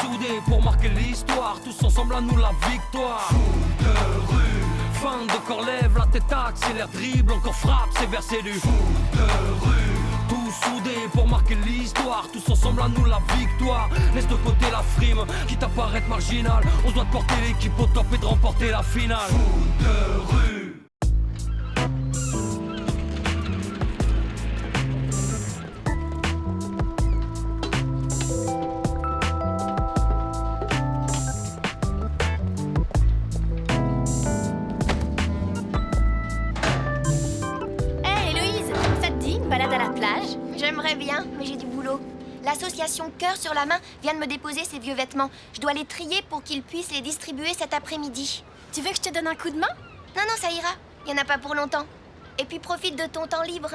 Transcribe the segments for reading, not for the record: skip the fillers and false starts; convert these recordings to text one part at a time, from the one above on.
soudés pour marquer l'histoire, tous ensemble à nous la victoire. Foot de rue, fin de corps lève, la tête accélère, dribble, encore frappe, c'est versé du foot de rue. Tous soudés pour marquer l'histoire, tous ensemble à nous la victoire. Laisse de côté la frime, quitte à paraître marginal. On se doit de porter l'équipe au top et de remporter la finale. Foot de rue. J'aimerais bien, mais j'ai du boulot. L'association Cœur sur la main vient de me déposer ces vieux vêtements. Je dois les trier pour qu'ils puissent les distribuer cet après-midi. Tu veux que je te donne un coup de main? Non, ça ira. Il n'y en a pas pour longtemps. Et puis profite de ton temps libre.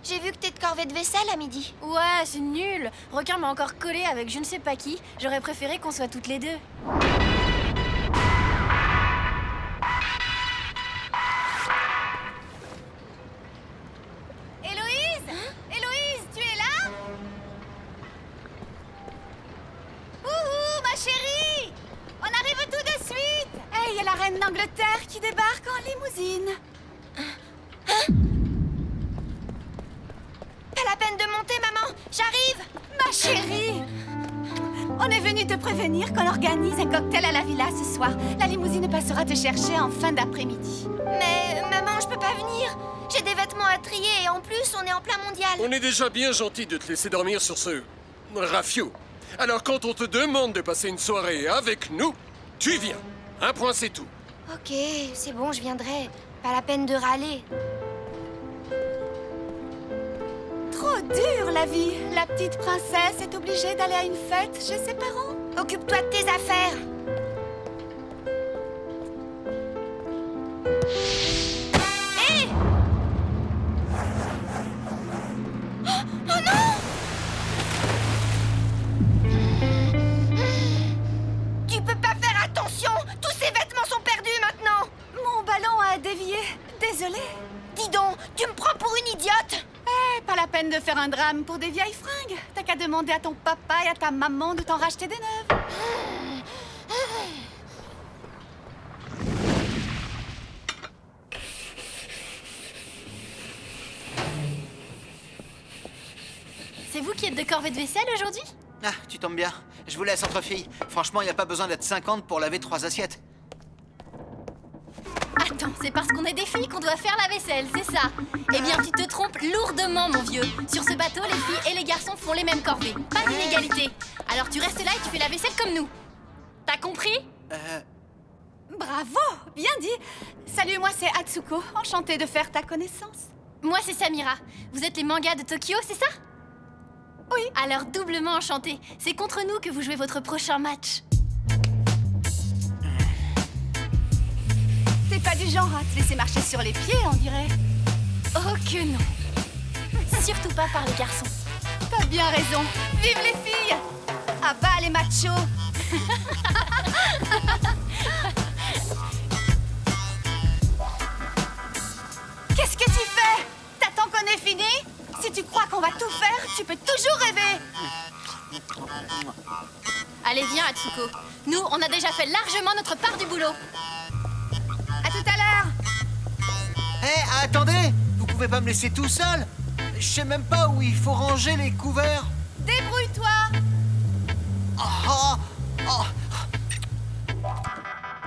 J'ai vu que t'es de corvée de vaisselle à midi. Ouais, c'est nul. Requin m'a encore collé avec je ne sais pas qui. J'aurais préféré qu'on soit toutes les deux. D'Angleterre qui débarque en limousine. Pas la peine de monter, maman. J'arrive. Ma chérie, on est venu te prévenir qu'on organise un cocktail à la villa ce soir. La limousine passera te chercher en fin d'après-midi. Mais maman, je peux pas venir. J'ai des vêtements à trier et en plus, on est en plein mondial. On est déjà bien gentil de te laisser dormir sur ce rafio. Alors quand on te demande de passer une soirée avec nous, tu viens. Un point, c'est tout. Ok, c'est bon, je viendrai. Pas la peine de râler. Trop dur, la vie. La petite princesse est obligée d'aller à une fête chez ses parents. Occupe-toi de tes affaires. Hé! Oh non! Tu peux pas faire attention! Tous ces vêtements sont perdus maintenant! Mon ballon a dévié. Désolée. Dis donc, tu me prends pour une idiote! Pas la peine de faire un drame pour des vieilles fringues. T'as qu'à demander à ton papa et à ta maman de t'en racheter des neuves. C'est vous qui êtes de corvée de vaisselle aujourd'hui? Ah, tu tombes bien. Je vous laisse entre filles. Franchement, il n'y a pas besoin d'être 50 pour laver 3 assiettes. Attends, c'est parce qu'on est des filles qu'on doit faire la vaisselle, c'est ça? Eh bien, tu te trompes lourdement, mon vieux. Sur ce bateau, les filles et les garçons font les mêmes corvées. Pas d'inégalité. Alors tu restes là et tu fais la vaisselle comme nous. T'as compris? Bravo, bien dit. Salut, moi c'est Atsuko. Enchantée de faire ta connaissance. Moi, c'est Samira. Vous êtes les mangas de Tokyo, c'est ça? Oui. Alors, doublement enchantée. C'est contre nous que vous jouez votre prochain match. T'es pas du genre à te laisser marcher sur les pieds, on dirait. Oh que non. Surtout pas par les garçons. T'as bien raison. Vive les filles! À bas les machos! Qu'est-ce que tu fais? T'attends qu'on ait fini? Si tu crois qu'on va tout faire, tu peux toujours rêver. Allez, viens, Atsuko. Nous, on a déjà fait largement notre part du boulot. À tout à l'heure. Hé, attendez! Vous pouvez pas me laisser tout seul? Je sais même pas où il faut ranger les couverts. Débrouille-toi.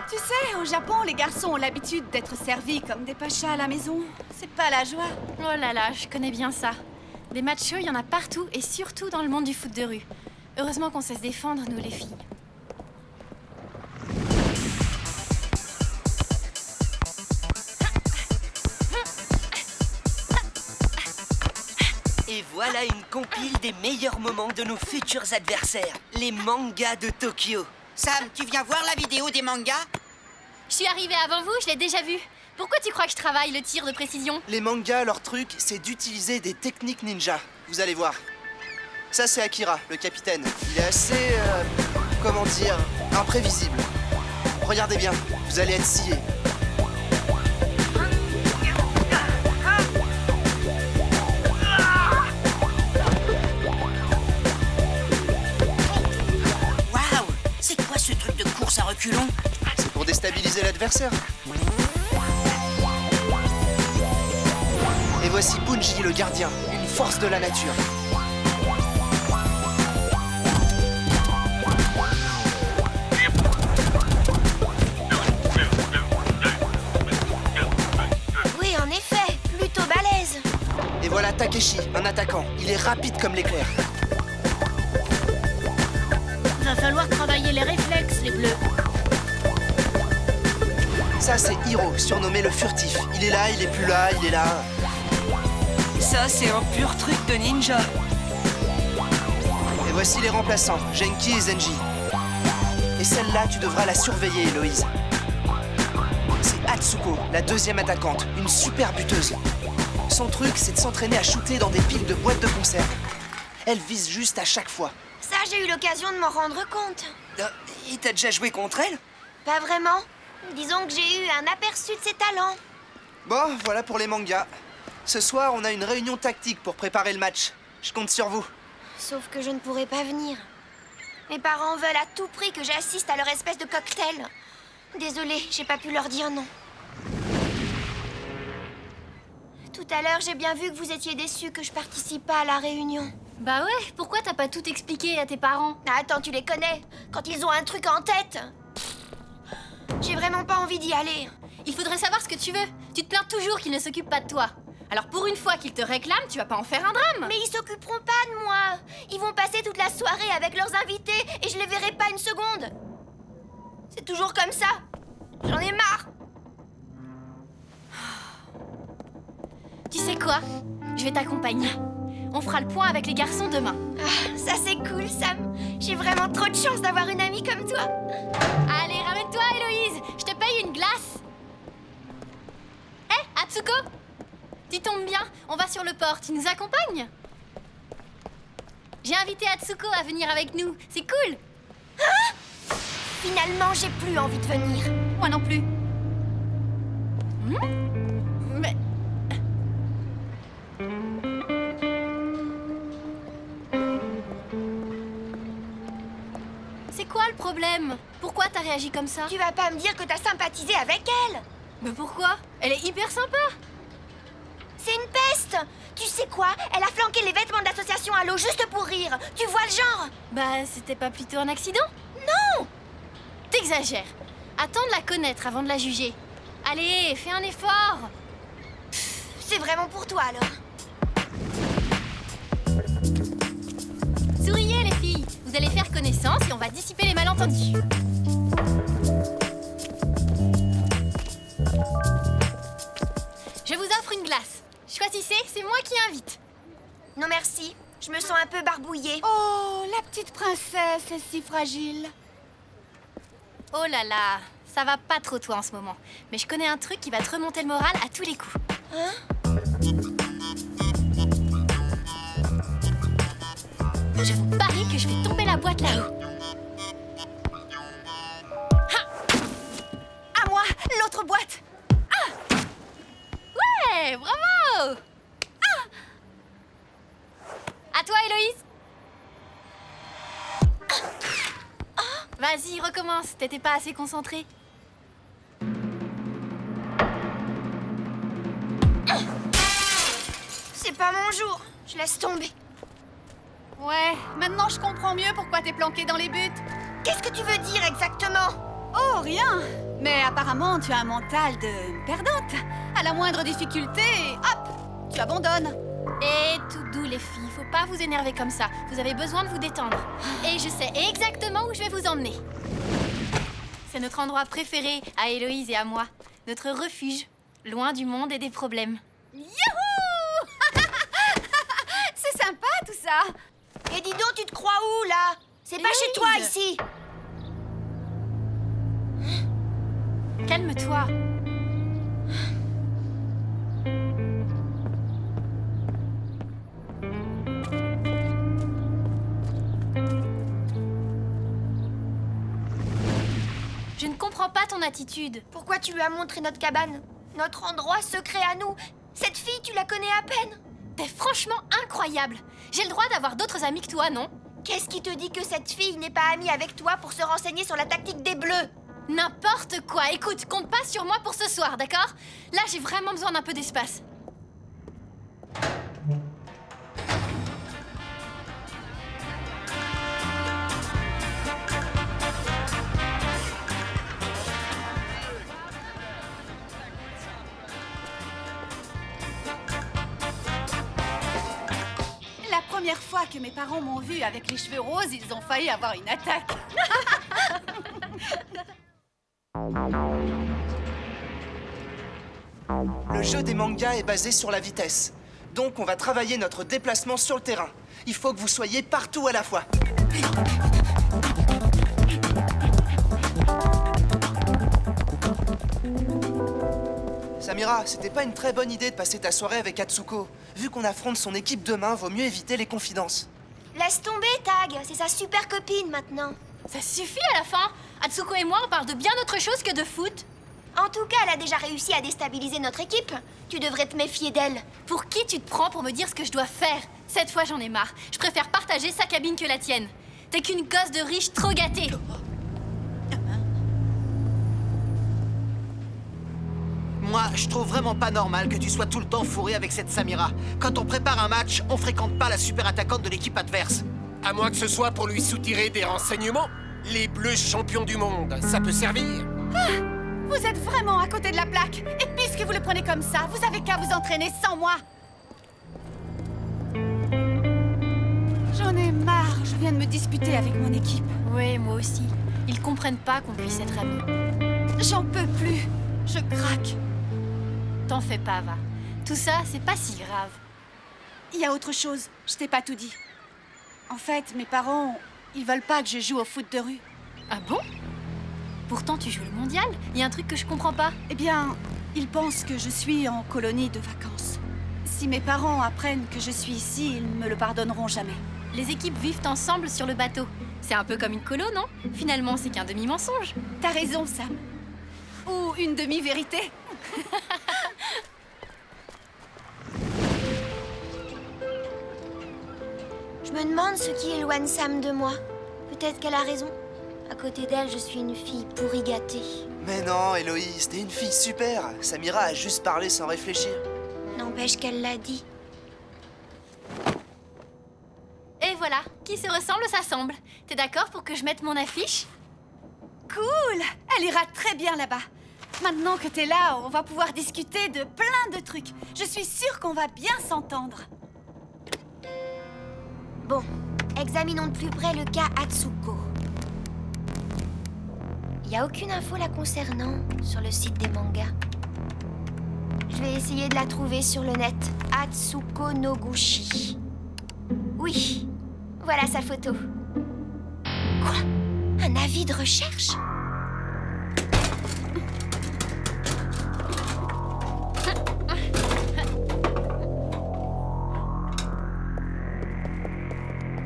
Tu sais, au Japon, les garçons ont l'habitude d'être servis comme des pachas à la maison. C'est pas la joie. Oh là là, je connais bien ça. Des machos, il y en a partout, et surtout dans le monde du foot de rue. Heureusement qu'on sait se défendre, nous les filles. Et voilà une compile des meilleurs moments de nos futurs adversaires, les mangas de Tokyo. Sam, tu viens voir la vidéo des mangas? Je suis arrivée avant vous, je l'ai déjà vu. Pourquoi tu crois que je travaille le tir de précision? Les mangas, leur truc, c'est d'utiliser des techniques ninja. Vous allez voir. Ça, c'est Akira, le capitaine. Il est assez, comment dire, imprévisible. Regardez bien, vous allez être sciés. Waouh! reculons? C'est pour déstabiliser l'adversaire. Et voici Bunji le gardien, une force de la nature. Oui, en effet, plutôt balèze. Et voilà Takeshi, un attaquant. Il est rapide comme l'éclair. Va falloir travailler les réflexes, les bleus. Ça, c'est Hiro, surnommé le furtif. Il est là, il est plus là, il est là. Ça, c'est un pur truc de ninja. Et voici les remplaçants, Genki et Zenji. Et celle-là, tu devras la surveiller, Héloïse. C'est Atsuko, la deuxième attaquante, une super buteuse. Son truc, c'est de s'entraîner à shooter dans des piles de boîtes de conserve. Elle vise juste à chaque fois. Ça, j'ai eu l'occasion de m'en rendre compte. Et t'as déjà joué contre elle? Pas vraiment. Disons que j'ai eu un aperçu de ses talents. Bon, voilà pour les mangas. Ce soir, on a une réunion tactique pour préparer le match. Je compte sur vous. Sauf que je ne pourrai pas venir. Mes parents veulent à tout prix que j'assiste à leur espèce de cocktail. Désolée, j'ai pas pu leur dire non. Tout à l'heure, j'ai bien vu que vous étiez déçus que je participe pas à la réunion. Bah ouais, pourquoi t'as pas tout expliqué à tes parents? Attends, tu les connais. Quand ils ont un truc en tête. J'ai vraiment pas envie d'y aller. Il faudrait savoir ce que tu veux. Tu te plains toujours qu'ils ne s'occupent pas de toi. Alors pour une fois qu'ils te réclament, tu vas pas en faire un drame. Mais ils s'occuperont pas de moi. Ils vont passer toute la soirée avec leurs invités et je les verrai pas une seconde. C'est toujours comme ça. J'en ai marre. Tu sais quoi? Je vais t'accompagner. On fera le point avec les garçons demain. Ah, ça c'est cool, Sam. J'ai vraiment trop de chance d'avoir une amie comme toi. Allez, ramène-toi, Héloïse. Je te paye une glace. Hé, Atsuko, tu tombes bien. On va sur le port. Tu nous accompagnes? J'ai invité Atsuko à venir avec nous. C'est cool. Finalement, j'ai plus envie de venir. Moi non plus. Mais... C'est quoi le problème? Pourquoi t'as réagi comme ça? Tu vas pas me dire que t'as sympathisé avec elle? Mais pourquoi? Elle est hyper sympa. C'est une peste. Tu sais quoi? Elle a flanqué les vêtements de l'association Halo juste pour rire. Tu vois le genre? Bah, c'était pas plutôt un accident? Non! T'exagères. Attends de la connaître avant de la juger. Allez, fais un effort. C'est vraiment pour toi alors. Souriez les filles. Vous allez faire connaissance et on va dissiper les malentendus. Je vous offre une glace. Choisissez, c'est moi qui invite. Non merci. Je me sens un peu barbouillée. Oh, la petite princesse est si fragile. Oh là là, ça va pas trop toi en ce moment. Mais je connais un truc qui va te remonter le moral à tous les coups. Hein? Je vous parie que je vais tomber la boîte là-haut. À moi, l'autre boîte. Ouais, bravo! À toi, Héloïse. Vas-y, recommence. T'étais pas assez concentrée. C'est pas mon jour. Je laisse tomber. Ouais, maintenant je comprends mieux pourquoi t'es planqué dans les buts. Qu'est-ce que tu veux dire exactement? Oh, rien. Mais apparemment, tu as un mental de perdante. À la moindre difficulté, hop, tu abandonnes. Et tout doux, les filles. Faut pas vous énerver comme ça. Vous avez besoin de vous détendre. Et je sais exactement où je vais vous emmener. C'est notre endroit préféré à Héloïse et à moi. Notre refuge, loin du monde et des problèmes. Youhou! C'est sympa tout ça. Et dis donc, tu te crois où là? C'est pas chez toi Héloïse. ici. Calme-toi. Je ne comprends pas ton attitude. Pourquoi tu lui as montré notre cabane? Notre endroit secret à nous? Cette fille, tu la connais à peine? T'es franchement incroyable. J'ai le droit d'avoir d'autres amis que toi, non? Qu'est-ce qui te dit que cette fille n'est pas amie avec toi pour se renseigner sur la tactique des Bleus? N'importe quoi. Écoute, compte pas sur moi pour ce soir, d'accord? Là, j'ai vraiment besoin d'un peu d'espace. La première fois que mes parents m'ont vue avec les cheveux roses, ils ont failli avoir une attaque. Le jeu des mangas est basé sur la vitesse. Donc on va travailler notre déplacement sur le terrain. Il faut que vous soyez partout à la fois. Samira, c'était pas une très bonne idée de passer ta soirée avec Atsuko. Vu qu'on affronte son équipe demain, vaut mieux éviter les confidences. Laisse tomber, Tag. C'est sa super copine maintenant. Ça suffit à la fin. Atsuko et moi, on parle de bien autre chose que de foot. En tout cas, elle a déjà réussi à déstabiliser notre équipe. Tu devrais te méfier d'elle. Pour qui tu te prends pour me dire ce que je dois faire? Cette fois, j'en ai marre. Je préfère partager sa cabine que la tienne. T'es qu'une gosse de riche trop gâtée. Moi, je trouve vraiment pas normal que tu sois tout le temps fourré avec cette Samira. Quand on prépare un match, on fréquente pas la super attaquante de l'équipe adverse. À moins que ce soit pour lui soutirer des renseignements. Les Bleus champions du monde, ça peut servir. Vous êtes vraiment à côté de la plaque. Et puisque vous le prenez comme ça, vous avez qu'à vous entraîner sans moi. J'en ai marre. Je viens de me disputer avec mon équipe. Oui, moi aussi. Ils comprennent pas qu'on puisse être amis. J'en peux plus. Je craque. T'en fais pas, va. Tout ça, c'est pas si grave. Il y a autre chose. Je t'ai pas tout dit. En fait, mes parents, ils veulent pas que je joue au foot de rue. Ah bon? Pourtant, tu joues le mondial. Il y a un truc que je comprends pas. Eh bien, ils pensent que je suis en colonie de vacances. Si mes parents apprennent que je suis ici, ils me le pardonneront jamais. Les équipes vivent ensemble sur le bateau. C'est un peu comme une colo, non? Finalement, c'est qu'un demi-mensonge. T'as raison, Sam. Ou une demi-vérité. Je me demande ce qui éloigne Sam de moi. Peut-être qu'elle a raison. À côté d'elle, je suis une fille pourri gâtée. Mais non, Héloïse, t'es une fille super. Samira a juste parlé sans réfléchir. N'empêche qu'elle l'a dit. Et voilà, qui se ressemble s'assemble. T'es d'accord pour que je mette mon affiche? Cool! Elle ira très bien là-bas. Maintenant que t'es là, on va pouvoir discuter de plein de trucs. Je suis sûre qu'on va bien s'entendre. Bon, examinons de plus près le cas Atsuko. Il n'y a aucune info la concernant sur le site des mangas. Je vais essayer de la trouver sur le net. Atsuko Noguchi. Oui, voilà sa photo. Quoi? Un avis de recherche?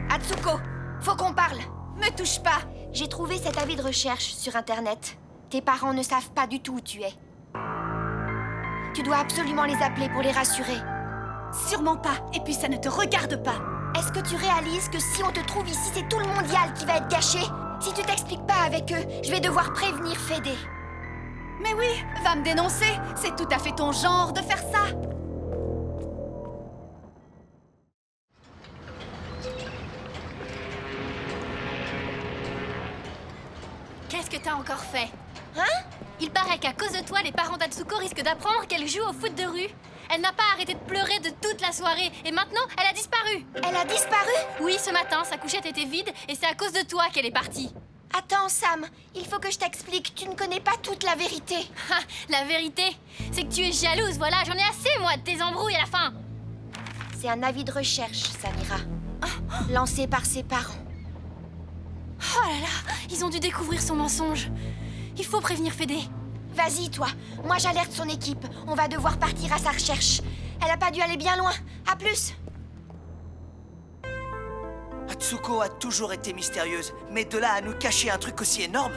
Atsuko, faut qu'on parle. Me touche pas. J'ai trouvé cet avis de recherche sur Internet. Tes parents ne savent pas du tout où tu es. Tu dois absolument les appeler pour les rassurer. Sûrement pas. Et puis ça ne te regarde pas. Est-ce que tu réalises que si on te trouve ici, c'est tout le mondial qui va être gâché? Si tu t'expliques pas avec eux, je vais devoir prévenir Fédé. Mais oui, va me dénoncer. C'est tout à fait ton genre de faire ça. Qu'est-ce que t'as encore fait? Hein? Il paraît qu'à cause de toi, les parents d'Atsuko risquent d'apprendre qu'elle joue au foot de rue. Elle n'a pas arrêté de pleurer de toute la soirée et maintenant, elle a disparu. Elle a disparu? Oui, ce matin, sa couchette était vide et c'est à cause de toi qu'elle est partie. Attends, Sam, il faut que je t'explique. Tu ne connais pas toute la vérité. Ha, la vérité, c'est que tu es jalouse, voilà, j'en ai assez, moi, de tes embrouilles à la fin. C'est un avis de recherche, Samira. Lancé par ses parents. Oh là là, ils ont dû découvrir son mensonge. Il faut prévenir Fédé. Vas-y, toi. Moi, j'alerte son équipe. On va devoir partir à sa recherche. Elle a pas dû aller bien loin. À plus. Atsuko a toujours été mystérieuse, mais de là à nous cacher un truc aussi énorme?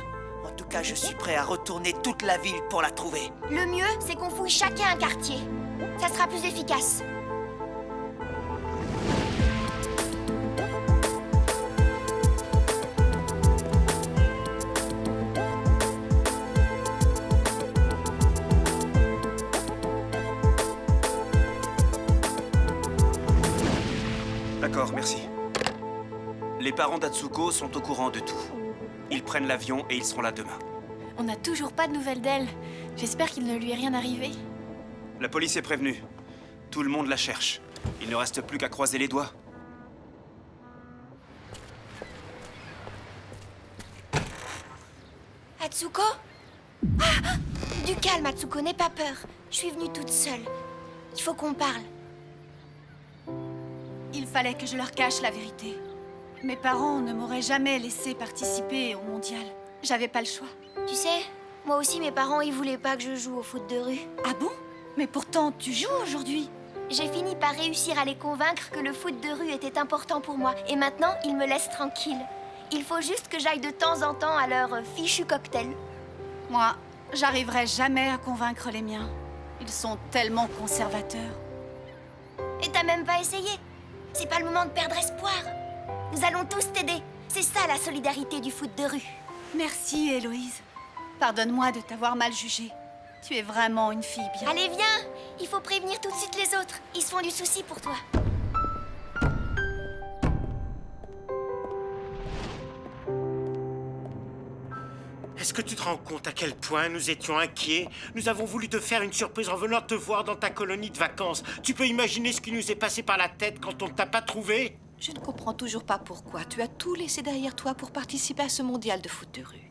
En tout cas, je suis prêt à retourner toute la ville pour la trouver. Le mieux, c'est qu'on fouille chacun un quartier. Ça sera plus efficace. D'accord, merci. Les parents d'Atsuko sont au courant de tout. Ils prennent l'avion et ils seront là demain. On n'a toujours pas de nouvelles d'elle. J'espère qu'il ne lui est rien arrivé. La police est prévenue. Tout le monde la cherche. Il ne reste plus qu'à croiser les doigts. Atsuko? Ah! Du calme, Atsuko, n'aie pas peur. Je suis venue toute seule. Il faut qu'on parle. Il fallait que je leur cache la vérité. Mes parents ne m'auraient jamais laissé participer au mondial. J'avais pas le choix. Tu sais, moi aussi, mes parents, ils voulaient pas que je joue au foot de rue. Ah bon? Mais pourtant, tu joues aujourd'hui. J'ai fini par réussir à les convaincre que le foot de rue était important pour moi. Et maintenant, ils me laissent tranquille. Il faut juste que j'aille de temps en temps à leur fichu cocktail. Moi, j'arriverai jamais à convaincre les miens. Ils sont tellement conservateurs. Et t'as même pas essayé. C'est pas le moment de perdre espoir. Nous allons tous t'aider. C'est ça la solidarité du foot de rue. Merci, Héloïse. Pardonne-moi de t'avoir mal jugée. Tu es vraiment une fille bien. Allez, viens. Il faut prévenir tout de suite les autres. Ils se font du souci pour toi. Est-ce que tu te rends compte à quel point nous étions inquiets? Nous avons voulu te faire une surprise en venant te voir dans ta colonie de vacances. Tu peux imaginer ce qui nous est passé par la tête quand on ne t'a pas trouvé? Je ne comprends toujours pas pourquoi tu as tout laissé derrière toi pour participer à ce mondial de foot de rue.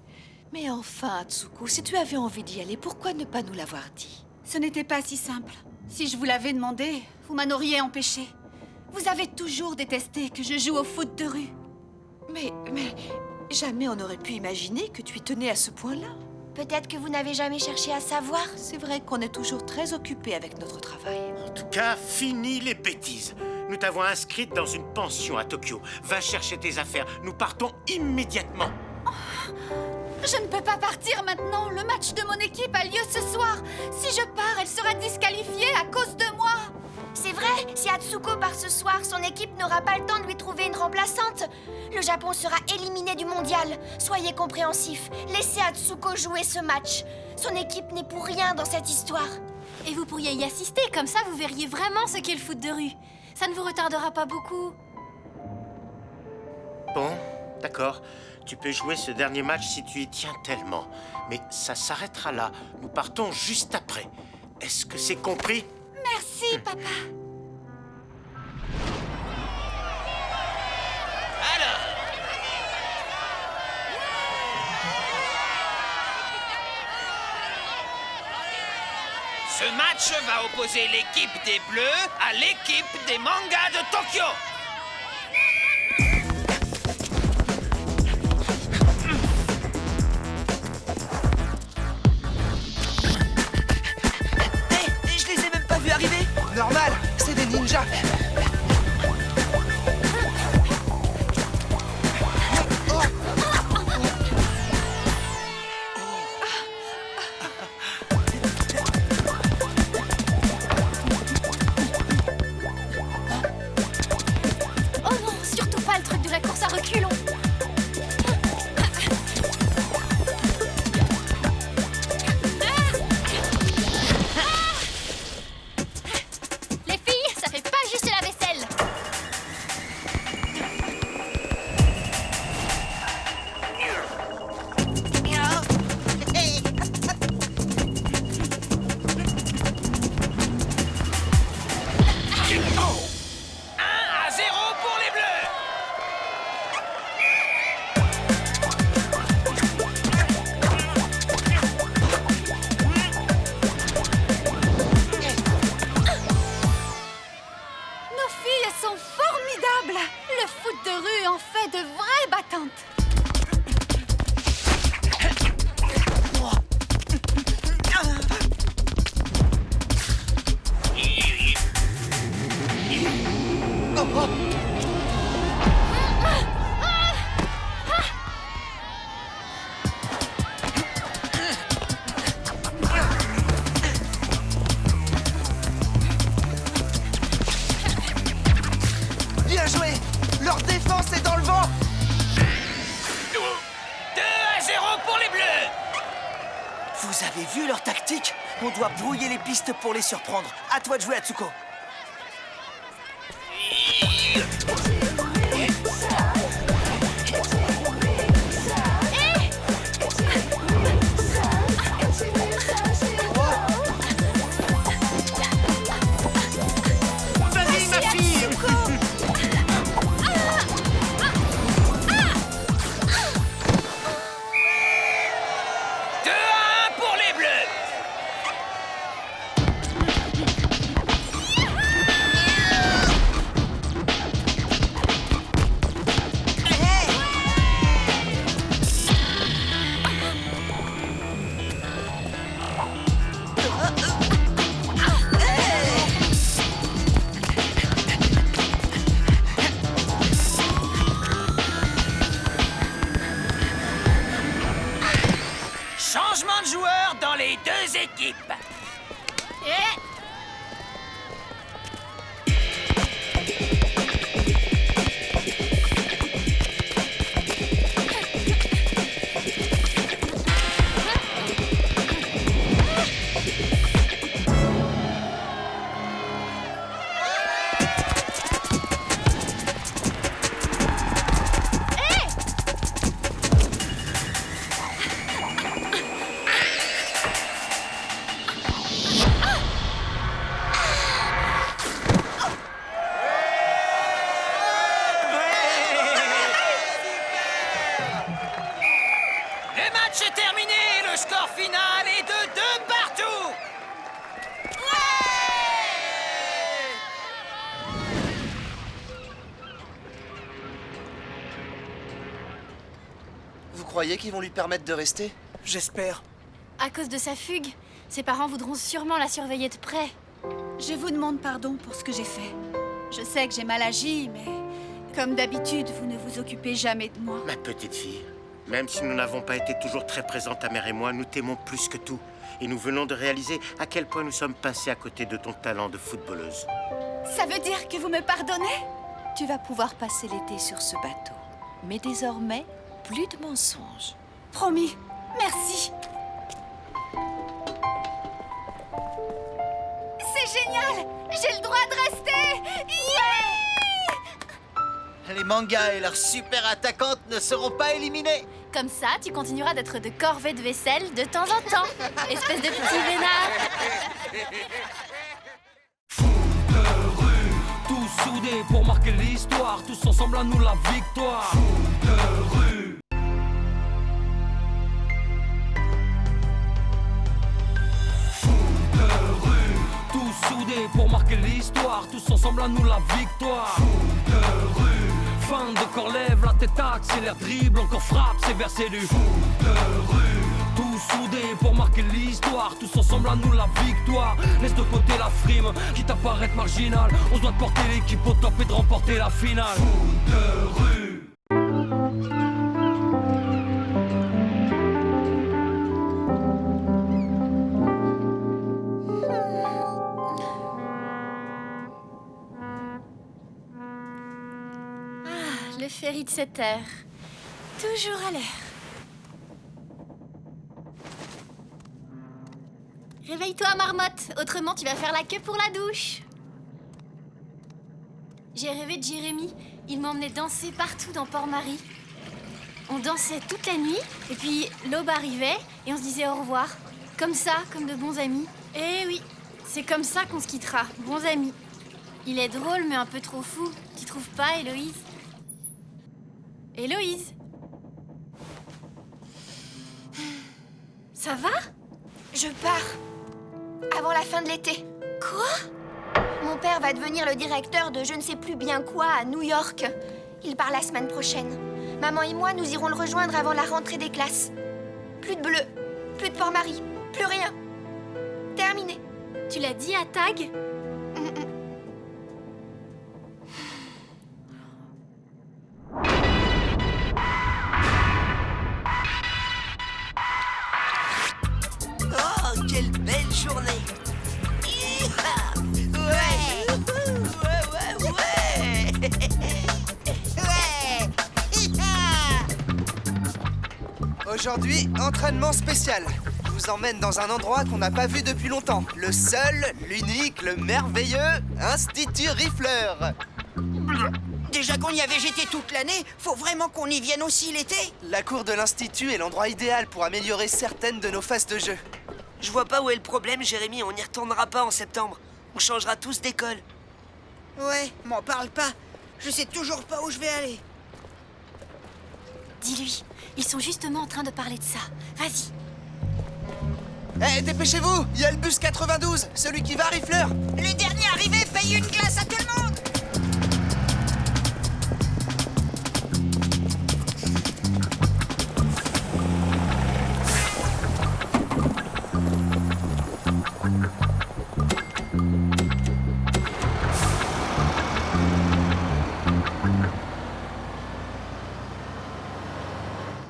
Mais enfin, Atsuko, si tu avais envie d'y aller, pourquoi ne pas nous l'avoir dit? Ce n'était pas si simple. Si je vous l'avais demandé, vous m'en auriez empêché. Vous avez toujours détesté que je joue au foot de rue. Mais jamais on n'aurait pu imaginer que tu y tenais à ce point-là. Peut-être que vous n'avez jamais cherché à savoir. C'est vrai qu'on est toujours très occupés avec notre travail. En tout cas, fini les bêtises. Nous t'avons inscrite dans une pension à Tokyo. Va chercher tes affaires. Nous partons immédiatement. Je ne peux pas partir maintenant. Le match de mon équipe a lieu ce soir. Si je pars, elle sera disqualifiée à cause de moi. C'est vrai, si Atsuko part ce soir, son équipe n'aura pas le temps de lui trouver une remplaçante. Le Japon sera éliminé du mondial. Soyez compréhensifs. Laissez Atsuko jouer ce match. Son équipe n'est pour rien dans cette histoire. Et vous pourriez y assister, comme ça vous verriez vraiment ce qu'est le foot de rue. Ça ne vous retardera pas beaucoup. Bon, d'accord. Tu peux jouer ce dernier match si tu y tiens tellement. Mais ça s'arrêtera là. Nous partons juste après. Est-ce que c'est compris? Merci, papa. Alors, ce match va opposer l'équipe des Bleus à l'équipe des Mangas de Tokyo. Je les ai même pas vus arriver. Normal, c'est des ninjas. Oh non, surtout pas le truc de la course à reculons. Les filles, ça fait pas juste la vaisselle. Oh, 1-0 pour les Bleus. Nos filles sont formidables. Le foot de rue en fait de vraies battantes. Bien joué. Leur défense est dans le vent. 2-0 pour les Bleus. Vous avez vu leur tactique? On doit brouiller les pistes pour les surprendre. À toi de jouer, Atsuko. l'équipe. Et... Le match est terminé, le score final est de 2 partout. Vous croyez qu'ils vont lui permettre de rester? J'espère. À cause de sa fugue, ses parents voudront sûrement la surveiller de près. Je vous demande pardon pour ce que j'ai fait. Je sais que j'ai mal agi, mais comme d'habitude, vous ne vous occupez jamais de moi. Ma petite fille, même si nous n'avons pas été toujours très présents, ta mère et moi, nous t'aimons plus que tout. Et nous venons de réaliser à quel point nous sommes passés à côté de ton talent de footballeuse. Ça veut dire que vous me pardonnez? Tu vas pouvoir passer l'été sur ce bateau. Mais désormais, plus de mensonges. Promis. Merci. C'est génial! J'ai le droit de rester! Yeah! Les mangas et leurs super attaquantes ne seront pas éliminés. Comme ça, tu continueras d'être de corvée de vaisselle de temps en temps. Espèce de petit vénard. De rue, tous soudés pour marquer l'histoire, tous ensemble à nous la victoire. De rue. Tous soudés pour marquer l'histoire, tous ensemble à nous la victoire. De rue, fin de corps lève, la tête accélère, dribble, encore frappe, c'est versé du de rue. Tous soudés pour marquer l'histoire, tous ensemble à nous la victoire. Laisse de côté la frime, quitte à paraître marginal. On se doit de porter l'équipe au top et de remporter la finale. De rue. Le ferry de cette heure. Toujours à l'heure. Réveille-toi, marmotte. Autrement, tu vas faire la queue pour la douche. J'ai rêvé de Jérémy. Il m'emmenait danser partout dans Port-Marie. On dansait toute la nuit, et puis l'aube arrivait, et on se disait au revoir. Comme ça, comme de bons amis. Eh oui, c'est comme ça qu'on se quittera, bons amis. Il est drôle, mais un peu trop fou. Tu trouves pas, Héloïse? Héloïse? Ça va? Je pars. Avant la fin de l'été. Quoi? Mon père va devenir le directeur de je ne sais plus bien quoi à New York. Il part la semaine prochaine. Maman et moi, nous irons le rejoindre avant la rentrée des classes. Plus de bleu, plus de Port-Marie, plus rien. Terminé. Tu l'as dit à Tag? Oh, quelle belle journée! Ouais! Aujourd'hui, entraînement spécial. Je vous emmène dans un endroit qu'on n'a pas vu depuis longtemps. Le seul, l'unique, le merveilleux Institut Rifleur. Déjà qu'on y a végété toute l'année, faut vraiment qu'on y vienne aussi l'été? La cour de l'Institut est l'endroit idéal pour améliorer certaines de nos phases de jeu. Je vois pas où est le problème, Jérémy. On n'y retournera pas en septembre. On changera tous d'école. Ouais, m'en parle pas. Je sais toujours pas où je vais aller. Dis-lui, ils sont justement en train de parler de ça. Vas-y. Eh, dépêchez-vous! Il y a le bus 92, celui qui va à Rifleur. Le dernier arrivé paye une glace à tout le monde!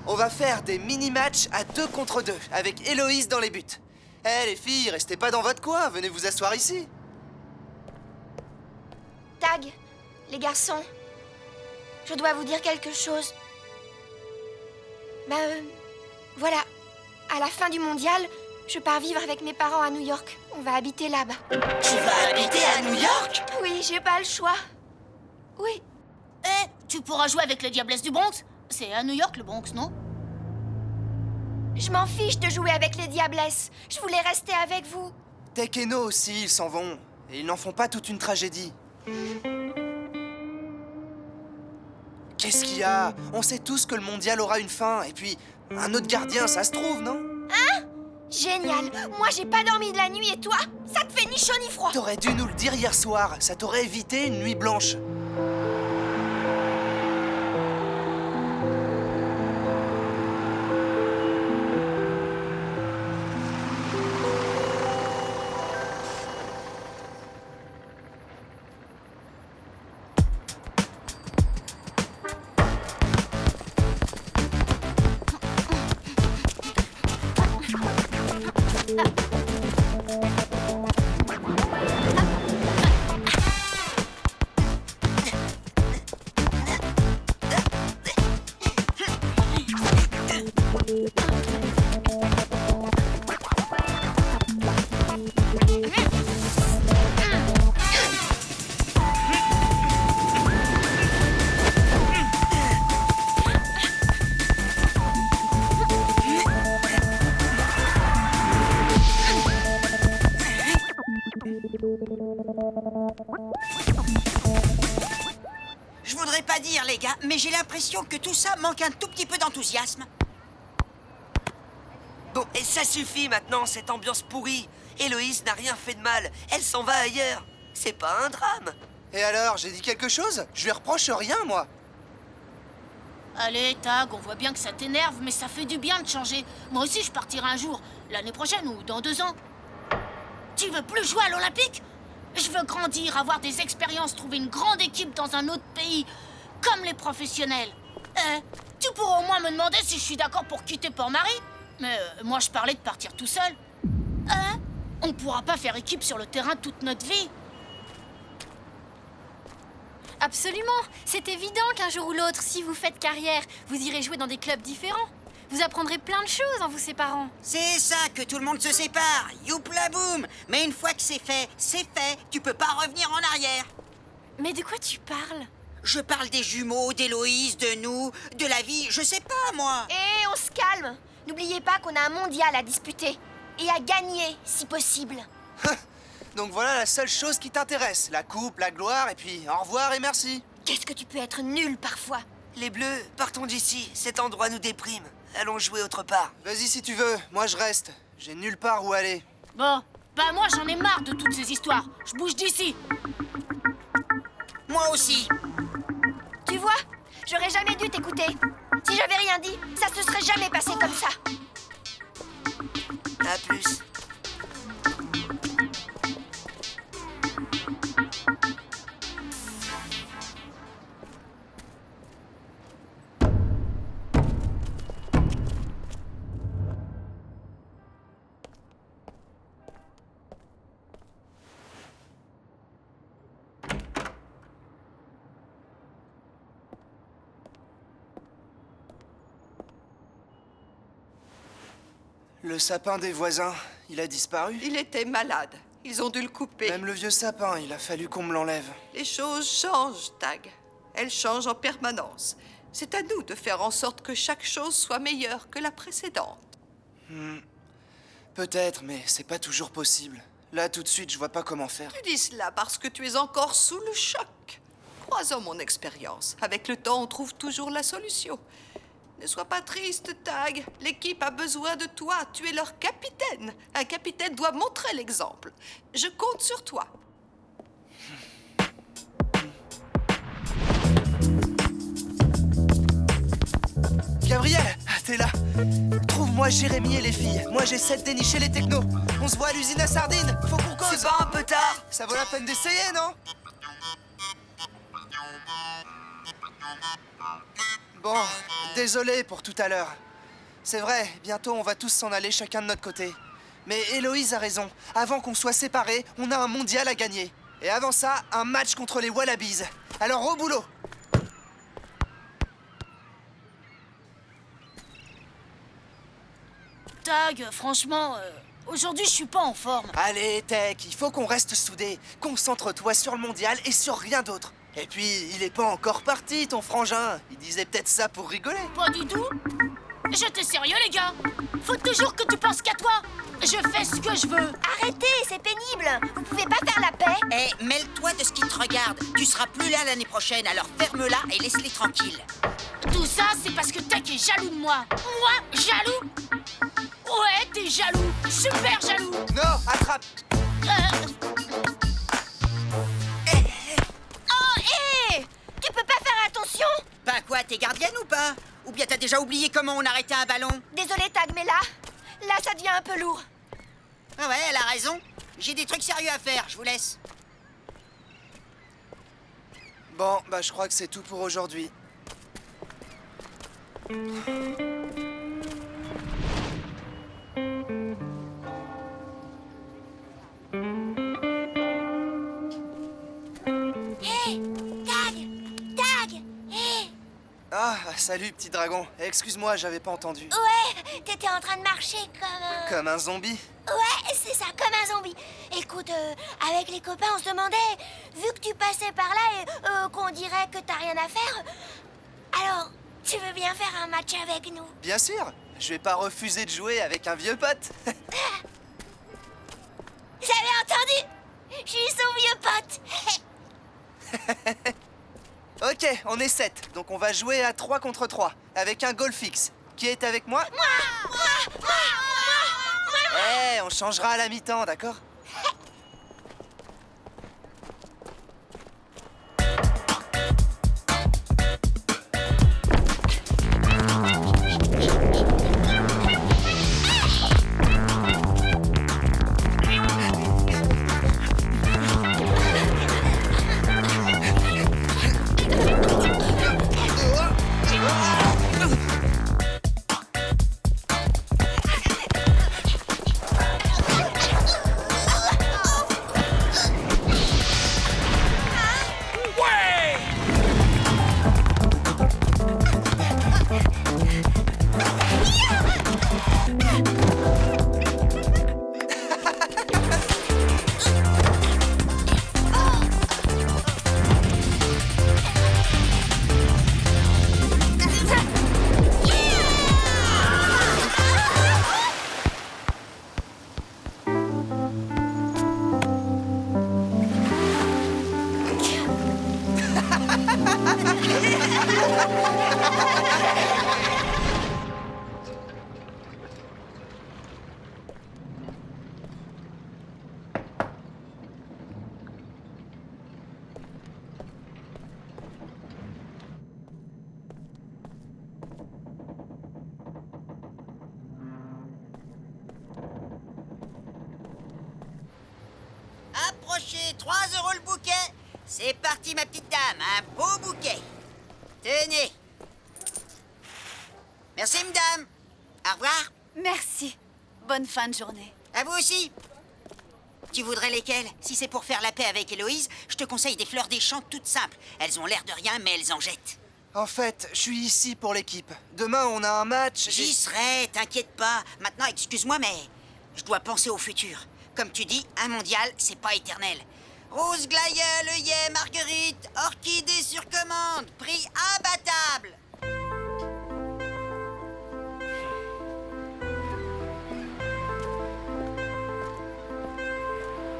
On va faire des mini-matchs à 2 contre 2, avec Héloïse dans les buts. Eh les filles, restez pas dans votre coin, venez vous asseoir ici. Tag, les garçons, je dois vous dire quelque chose. Voilà, à la fin du mondial, je pars vivre avec mes parents à New York. On va habiter là-bas. Tu vas habiter à New York? Oui, j'ai pas le choix. Oui. Eh, tu pourras jouer avec les Diablesses du Bronx. C'est à New York, le Bronx, non? Je m'en fiche de jouer avec les Diablesses. Je voulais rester avec vous. Tech et No aussi, ils s'en vont. Et ils n'en font pas toute une tragédie. Qu'est-ce qu'il y a? On sait tous que le mondial aura une fin. Et puis, un autre gardien, ça se trouve, non? Hein? Génial. Moi, j'ai pas dormi de la nuit et toi? Ça te fait ni chaud ni froid. T'aurais dû nous le dire hier soir. Ça t'aurait évité une nuit blanche. Je voudrais pas dire, les gars, mais j'ai l'impression que tout ça manque un tout petit peu d'enthousiasme. Bon, et ça suffit maintenant, cette ambiance pourrie. Héloïse n'a rien fait de mal. Elle s'en va ailleurs. C'est pas un drame. Et alors, j'ai dit quelque chose? Je lui reproche rien, moi. Allez, Tag, on voit bien que ça t'énerve, mais ça fait du bien de changer. Moi aussi, je partirai un jour, l'année prochaine ou dans 2 ans. Tu veux plus jouer à l'Olympique? Je veux grandir, avoir des expériences, trouver une grande équipe dans un autre pays, comme les professionnels. Tu pourras au moins me demander si je suis d'accord pour quitter Port-Marie. Mais moi, je parlais de partir tout seul. On pourra pas faire équipe sur le terrain toute notre vie. Absolument. C'est évident qu'un jour ou l'autre, si vous faites carrière, vous irez jouer dans des clubs différents. Vous apprendrez plein de choses en vous séparant. C'est ça, que tout le monde se sépare. Youpla boum. Mais une fois que c'est fait, tu peux pas revenir en arrière. Mais de quoi tu parles? Je parle des jumeaux, d'Héloïse, de nous, de la vie, je sais pas, moi. Et on se calme. N'oubliez pas qu'on a un mondial à disputer. Et à gagner, si possible. Donc voilà la seule chose qui t'intéresse. La coupe, la gloire, et puis au revoir et merci. Qu'est-ce que tu peux être nul parfois? Les Bleus, partons d'ici. Cet endroit nous déprime. Allons jouer autre part. Vas-y si tu veux, moi je reste. J'ai nulle part où aller. Bon, bah moi j'en ai marre de toutes ces histoires. Je bouge d'ici. Moi aussi. Tu vois, j'aurais jamais dû t'écouter. Si j'avais rien dit, ça se serait jamais passé comme ça. À plus. Le sapin des voisins, il a disparu? Il était malade. Ils ont dû le couper. Même le vieux sapin, il a fallu qu'on me l'enlève. Les choses changent, Tag. Elles changent en permanence. C'est à nous de faire en sorte que chaque chose soit meilleure que la précédente. Peut-être, mais c'est pas toujours possible. Là, tout de suite, je vois pas comment faire. Tu dis cela parce que tu es encore sous le choc. Crois en mon expérience. Avec le temps, on trouve toujours la solution. Ne sois pas triste, Tag. L'équipe a besoin de toi. Tu es leur capitaine. Un capitaine doit montrer l'exemple. Je compte sur toi. Gabriel, t'es là. Trouve-moi Jérémy et les filles. Moi, j'essaie de dénicher les technos. On se voit à l'usine à sardines. Faut qu'on cause. C'est pas un peu tard? Ça vaut la peine d'essayer, non? Bon, désolé pour tout à l'heure. C'est vrai, bientôt on va tous s'en aller chacun de notre côté. Mais Héloïse a raison. Avant qu'on soit séparés, on a un mondial à gagner. Et avant ça, un match contre les Wallabies. Alors au boulot! Tag, franchement, aujourd'hui je suis pas en forme. Allez, Tech, il faut qu'on reste soudés. Concentre-toi sur le mondial et sur rien d'autre. Et puis, il est pas encore parti, ton frangin. Il disait peut-être ça pour rigoler. Pas du tout. J'étais sérieux, les gars. Faut toujours que tu penses qu'à toi. Je fais ce que je veux. Arrêtez, c'est pénible. Vous pouvez pas faire la paix? Eh, mêle-toi de ce qui te regarde. Tu seras plus là l'année prochaine, alors ferme-la et laisse-les tranquilles. Tout ça, c'est parce que Tech est jaloux de moi. Moi, jaloux? Ouais, t'es jaloux. Super jaloux. Non, attrape. Oh, hé! Tu peux pas faire attention? Bah quoi, t'es gardienne ou pas? Ou bien t'as déjà oublié comment on arrêtait un ballon? Désolé, Tag, mais là, ça devient un peu lourd. Ah ouais, elle a raison. J'ai des trucs sérieux à faire, je vous laisse. Bon, bah je crois que c'est tout pour aujourd'hui. Hé! Tag! Tag! Hé! Ah, salut, petit dragon. Excuse-moi, j'avais pas entendu. Ouais, t'étais en train de marcher comme... Comme un zombie? Ouais, c'est ça, comme un zombie. Écoute, avec les copains, on se demandait, vu que tu passais par là et qu'on dirait que t'as rien à faire, alors, tu veux bien faire un match avec nous? Bien sûr. Je vais pas refuser de jouer avec un vieux pote. J'avais entendu! Je suis son vieux pote. Ok, on est 7, donc on va jouer à 3 contre 3, avec un goal fixe. Qui est avec moi? Moi! Eh, on changera à la mi-temps, d'accord? Approchez, 3 € le bouquet. C'est parti, ma petite dame, un beau bouquet. Tenez. Merci, madame. Au revoir. Merci. Bonne fin de journée. À vous aussi. Tu voudrais lesquelles? Si c'est pour faire la paix avec Héloïse, je te conseille des fleurs des champs toutes simples. Elles ont l'air de rien, mais elles en jettent. En fait, je suis ici pour l'équipe. Demain, on a un match. J'y serai, t'inquiète pas. Maintenant, excuse-moi, mais je dois penser au futur. Comme tu dis, un mondial, c'est pas éternel. Rose glaïeul, œillet, marguerite, orchidée sur commande, prix imbattable.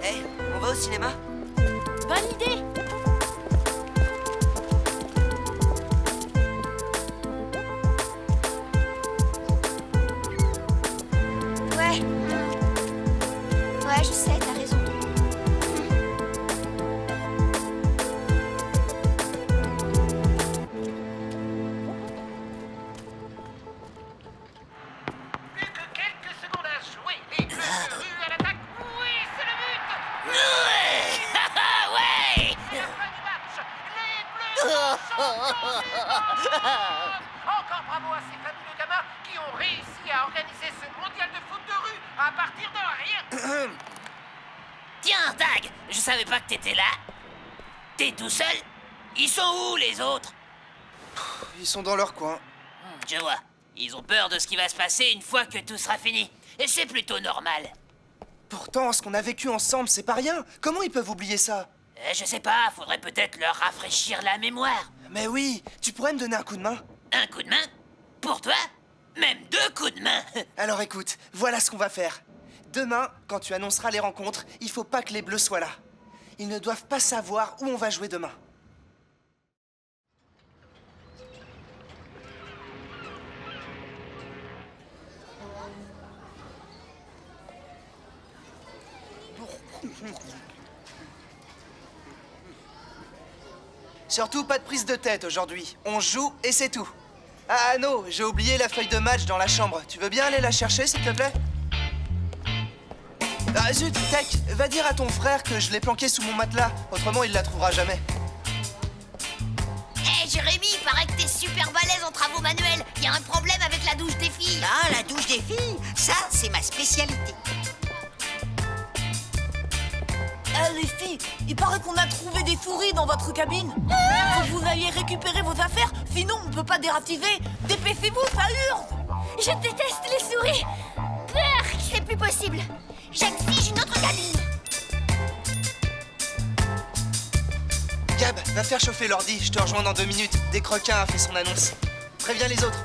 Hey, on va au cinéma? Bonne idée. Ouais, je sais, t'as raison. Plus que quelques secondes à jouer. Les Bleus de rue à l'attaque. Oui, c'est le but. Ouais. C'est la fin du match. Les Bleus sont champions du monde. Encore bravo à ces fabuleux gamins qui ont réussi à organiser ce mondial de foot de rue à partir de rien. Tiens, Tag, je savais pas que t'étais là. T'es tout seul? Ils sont où, les autres? Ils sont dans leur coin. Je vois. Ils ont peur de ce qui va se passer une fois que tout sera fini. Et c'est plutôt normal. Pourtant, ce qu'on a vécu ensemble, c'est pas rien. Comment ils peuvent oublier ça? Je sais pas, faudrait peut-être leur rafraîchir la mémoire. Mais oui, tu pourrais me donner un coup de main? Un coup de main? Pour toi? Même 2 coups de main. Alors écoute, voilà ce qu'on va faire. Demain, quand tu annonceras les rencontres, il faut pas que les Bleus soient là. Ils ne doivent pas savoir où on va jouer demain. Surtout pas de prise de tête aujourd'hui. On joue et c'est tout. Ah non, j'ai oublié la feuille de match dans la chambre. Tu veux bien aller la chercher, s'il te plaît? Ah zut, Tech, va dire à ton frère que je l'ai planquée sous mon matelas. Autrement, il la trouvera jamais. Hé Jérémy, il paraît que t'es super balèze en travaux manuels. Y a un problème avec la douche des filles. Ah, la douche des filles, ça, c'est ma spécialité. Les filles, il paraît qu'on a trouvé des fourris dans votre cabine. Faut que vous alliez récupérer vos affaires, sinon on peut pas déractiver. Dépêchez-vous, ça hurle. Je déteste les souris. Peur, c'est plus possible. J'exige une autre cabine. Gab, va faire chauffer l'ordi. Je te rejoins dans 2 minutes. Dès que Requin a fait son annonce. Préviens les autres.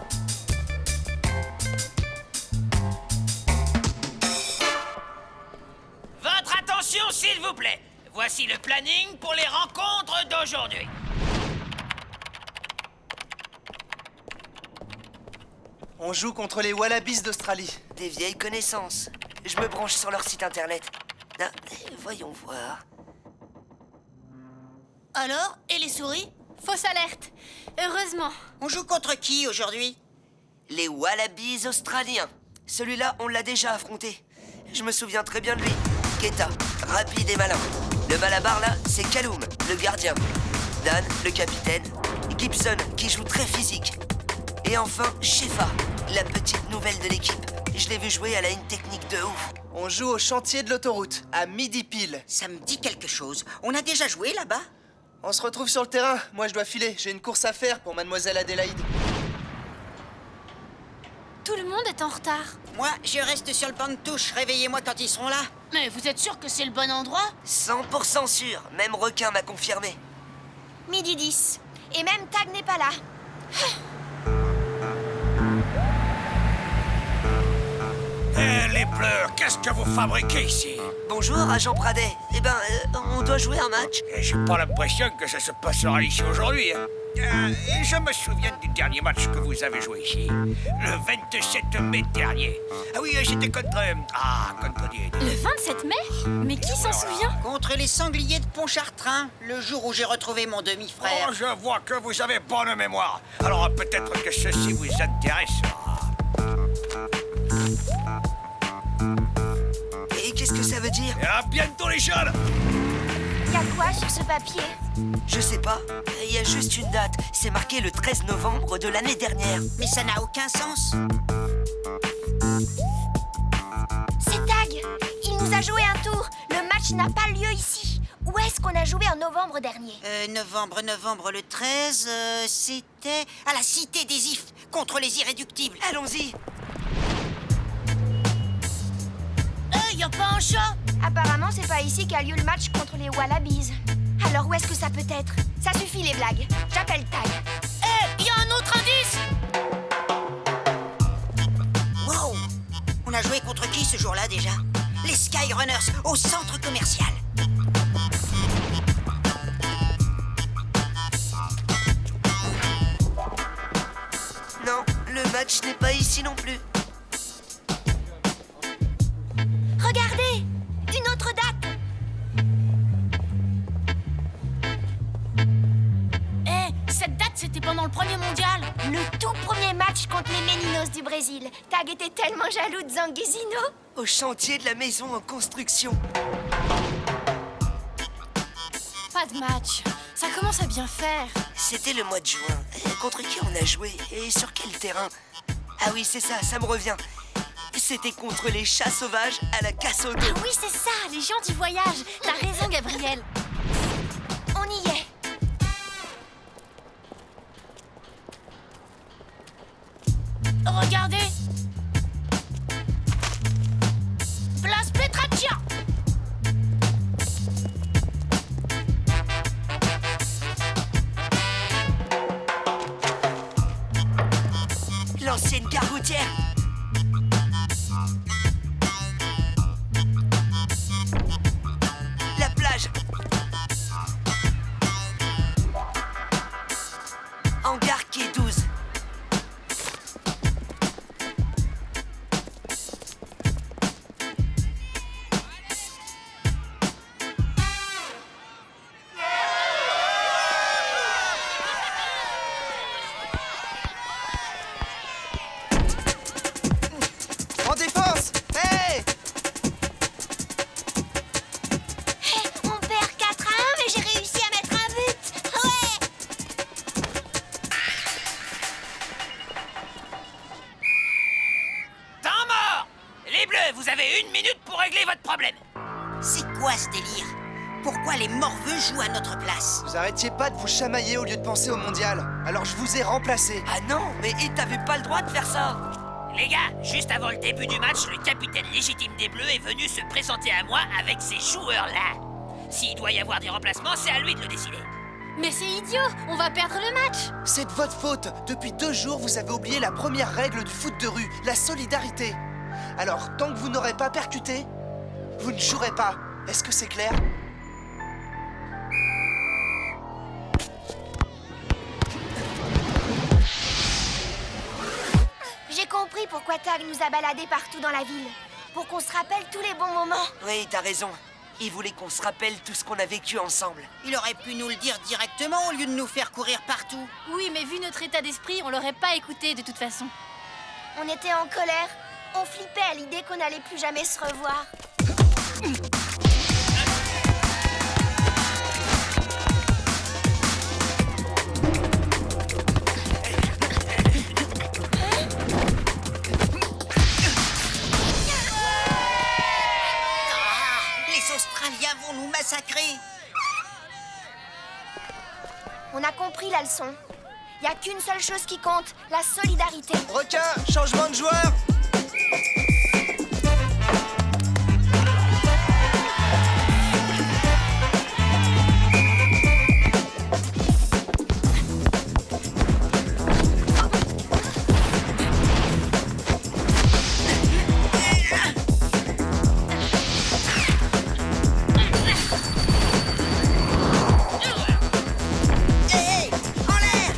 Votre attention, s'il vous plaît. Voici le planning pour les rencontres d'aujourd'hui. On joue contre les Wallabies d'Australie. Des vieilles connaissances. Je me branche sur leur site internet. Ah, voyons voir. Alors, et les souris? Fausse alerte. Heureusement. On joue contre qui aujourd'hui? Les Wallabies australiens. Celui-là, on l'a déjà affronté. Je me souviens très bien de lui. Keta, rapide et malin. Le malabar, là, c'est Kaloum, le gardien. Dan, le capitaine. Gibson, qui joue très physique. Et enfin, Shefa, la petite nouvelle de l'équipe. Je l'ai vu jouer, elle a une technique de ouf. On joue au chantier de l'autoroute, à midi pile. Ça me dit quelque chose. On a déjà joué là-bas? On se retrouve sur le terrain. Moi, je dois filer. J'ai une course à faire pour Mademoiselle Adélaïde. Tout le monde est en retard. Moi, je reste sur le banc de touche. Réveillez-moi quand ils seront là. Mais vous êtes sûr que c'est le bon endroit? 100% sûr. Même Requin m'a confirmé. Midi 10. Et même Tag n'est pas là. Les Bleus, qu'est-ce que vous fabriquez ici? Bonjour, agent Pradet. Eh ben, on doit jouer un match. J'ai pas l'impression que ça se passera ici aujourd'hui. Et je me souviens du dernier match que vous avez joué ici, le 27 mai dernier. Ah oui, j'étais contre... contre Dieu. Le 27 mai? Mais qui s'en souvient? Contre les sangliers de Pontchartrain, le jour où j'ai retrouvé mon demi-frère. Oh, je vois que vous avez bonne mémoire. Alors peut-être que ceci vous intéresse. Et qu'est-ce que ça veut dire? À bientôt les jeunes. Y a quoi sur ce papier? Je sais pas. Il y a juste une date. C'est marqué le 13 novembre de l'année dernière. Mais ça n'a aucun sens. C'est Tag. Il nous a joué un tour. Le match n'a pas lieu ici. Où est-ce qu'on a joué en novembre dernier? Novembre le 13, c'était à la Cité des Ifs, contre les Irréductibles. Allons-y. Y a pas un chat? Apparemment, c'est pas ici qu'a lieu le match contre les Wallabies. Alors où est-ce que ça peut être? Ça suffit les blagues. J'appelle Tag. Y a un autre indice? Wow! On a joué contre qui ce jour-là déjà? Les Skyrunners, au centre commercial. Non, le match n'est pas ici non plus. Regardez! Une autre date! Cette date, c'était pendant le premier mondial. Le tout premier match contre les Meninos du Brésil. Tag était tellement jaloux de Zanguesino. Au chantier de la maison en construction. Pas de match. Ça commence à bien faire. C'était le mois de juin. Contre qui on a joué? Et sur quel terrain? Ah oui, c'est ça, ça me revient. C'était contre les chats sauvages à la casse au dos. Ah oui, c'est ça, les gens du voyage. T'as raison, Gabriel. On y est. Regardez. Place Petraccia. L'ancienne gare routière. La plage. Hangar quai 12. En défense! Hey! On perd 4-1, mais j'ai réussi à mettre un but. Ouais. Temps mort! Les Bleus, vous avez 1 minute pour régler votre problème. C'est quoi ce délire? Pourquoi les morveux jouent à notre place? Vous arrêtiez pas de vous chamailler au lieu de penser au mondial. Alors je vous ai remplacé. Ah non, mais t'avais pas le droit de faire ça. Les gars, juste avant le début du match, le capitaine légitime des Bleus est venu se présenter à moi avec ces joueurs-là. S'il doit y avoir des remplacements, c'est à lui de le décider. Mais c'est idiot, on va perdre le match. C'est de votre faute. Depuis 2 jours, vous avez oublié la première règle du foot de rue, la solidarité. Alors, tant que vous n'aurez pas percuté, vous ne jouerez pas. Est-ce que c'est clair? J'ai compris pourquoi Tag nous a baladés partout dans la ville. Pour qu'on se rappelle tous les bons moments. Oui, t'as raison. Il voulait qu'on se rappelle tout ce qu'on a vécu ensemble. Il aurait pu nous le dire directement au lieu de nous faire courir partout. Oui, mais vu notre état d'esprit, on l'aurait pas écouté de toute façon. On était en colère. On flippait à l'idée qu'on n'allait plus jamais se revoir. Les Australiens vont nous massacrer. On a compris la leçon. Il n'y a qu'une seule chose qui compte, la solidarité. Requin, changement de joueur! Hé, en l'air!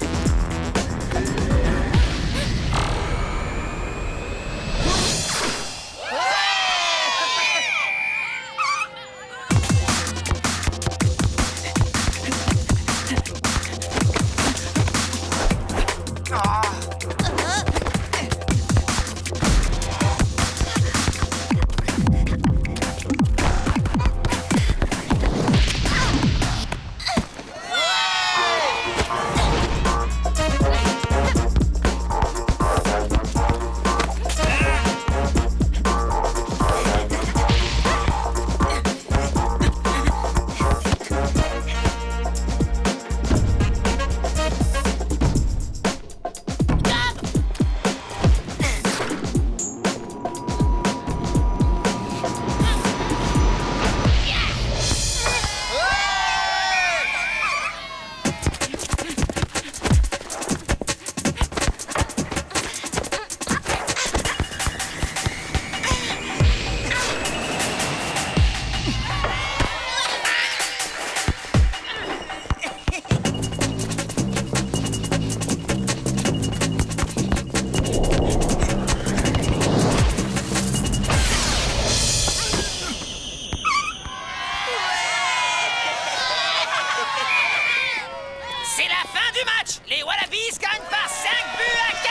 Les Wallabies gagnent par 5 buts à 4.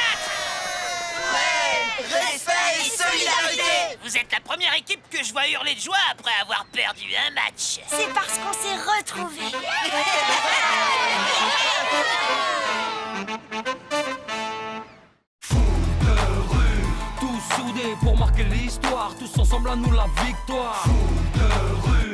Ouais, respect et solidarité. Vous êtes la première équipe que je vois hurler de joie après avoir perdu un match. C'est parce qu'on s'est retrouvés. pour marquer l'histoire. Tous ensemble à nous la victoire. Foot de rue.